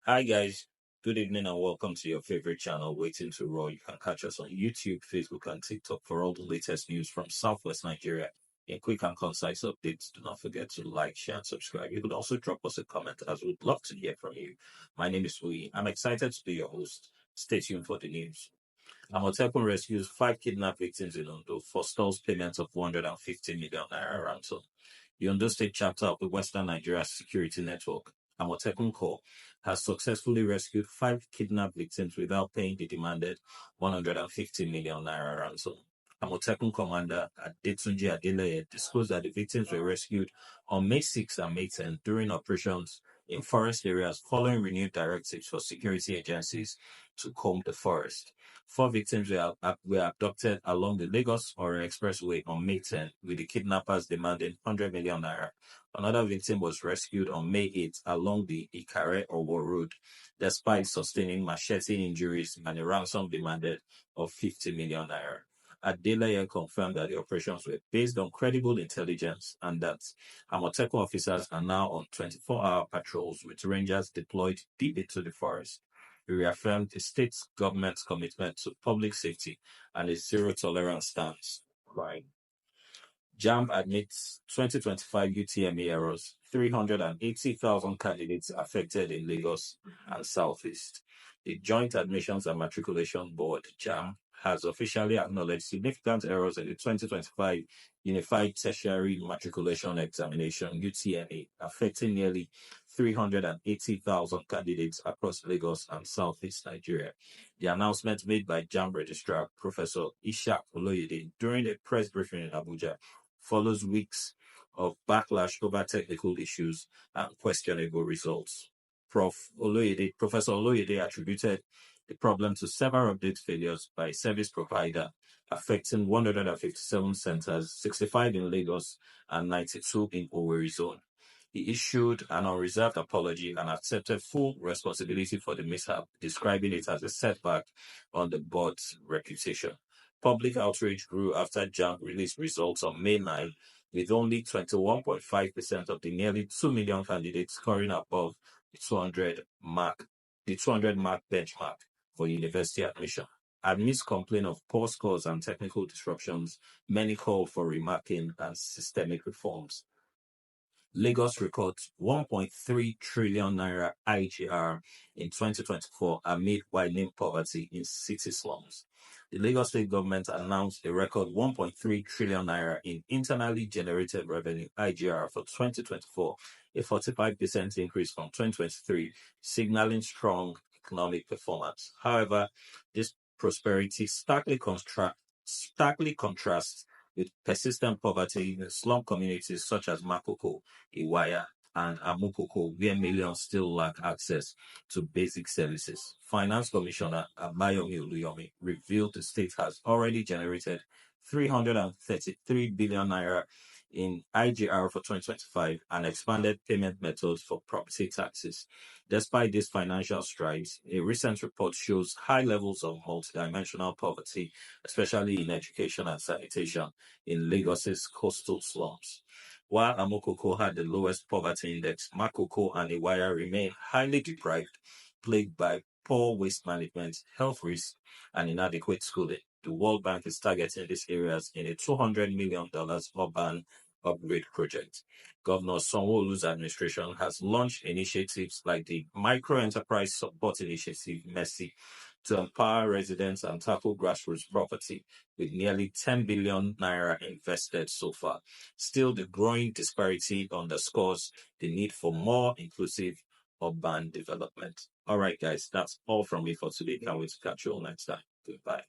Hi guys, good evening and welcome to your favorite channel, Waiting to Roar. You can catch us on YouTube, Facebook, and TikTok for all the latest news from Southwest Nigeria. In quick and concise updates, do not forget to like, share, and subscribe. You could also drop us a comment as we'd love to hear from you. My name is Wee. I'm excited to be your host. Stay tuned for the news. Amotekun rescues 5 kidnapped victims in Ondo, forestalls payment of 150 million naira ransom. The Ondo State chapter of the Western Nigeria Security Network, Amotekun Corps, has successfully rescued 5 kidnapped victims without paying the demanded 150 million naira ransom. Amotekun Commander Adetunji Adeleye disclosed that the victims were rescued on May 6 and May 10 during operations in forest areas following renewed directives for security agencies to comb the forest. 4 victims were abducted along the Lagos-Ore Expressway on May 10, with the kidnappers demanding 100 million naira. Another victim was rescued on May 8 along the Ikare-Owo Road, despite sustaining machete injuries and a ransom demanded of 50 million naira. Adeleye confirmed that the operations were based on credible intelligence and that Amotekun officers are now on 24-hour patrols with rangers deployed deep into the forest. He reaffirmed the state government's commitment to public safety and a zero-tolerance stance. Right. JAMB admits 2025 UTME errors, 380,000 candidates affected in Lagos and Southeast. The Joint Admissions and Matriculation Board, JAMB, has officially acknowledged significant errors in the 2025 Unified Tertiary Matriculation Examination, UTME, affecting nearly 380,000 candidates across Lagos and Southeast Nigeria. The announcement made by JAMB Registrar Professor Ishak Oloyede during a press briefing in Abuja follows weeks of backlash over technical issues and questionable results. Professor Oloyede attributed the problem to several update failures by service provider, affecting 157 centers, 65 in Lagos and 92 in Owerri zone. He issued an unreserved apology and accepted full responsibility for the mishap, describing it as a setback on the board's reputation. Public outrage grew after JAMB released results on May 9, with only 21.5% of the nearly 2 million candidates scoring above the 200 mark benchmark for university admission. Amidst complaint of poor scores and technical disruptions, many called for remarking and systemic reforms. Lagos records 1.3 trillion naira IGR in 2024 amid widening poverty in city slums. The Lagos state government announced a record 1.3 trillion naira in internally generated revenue IGR for 2024, a 45% increase from 2023, signaling strong economic performance. However, this prosperity starkly contrasts with persistent poverty in slum communities such as Makoko, Iwaya, and Amukoko, where millions still lack access to basic services. Finance Commissioner Abayomi Oluyomi revealed the state has already generated 333 billion naira in IGR for 2025 and expanded payment methods for property taxes. Despite these financial strides, a recent report shows high levels of multidimensional poverty, especially in education and sanitation, in Lagos's coastal slums. While Amokoko had the lowest poverty index, Makoko and Iwaya remain highly deprived, plagued by poor waste management, health risks, and inadequate schooling. The World Bank is targeting these areas in a $200 million urban upgrade project. Governor Sanwo-Olu's administration has launched initiatives like the Micro Enterprise Support Initiative, MESI, to empower residents and tackle grassroots poverty, with nearly 10 billion naira invested so far. Still, the growing disparity underscores the need for more inclusive urban development. All right, guys, that's all from me for today. Can't wait to catch you all next time. Goodbye.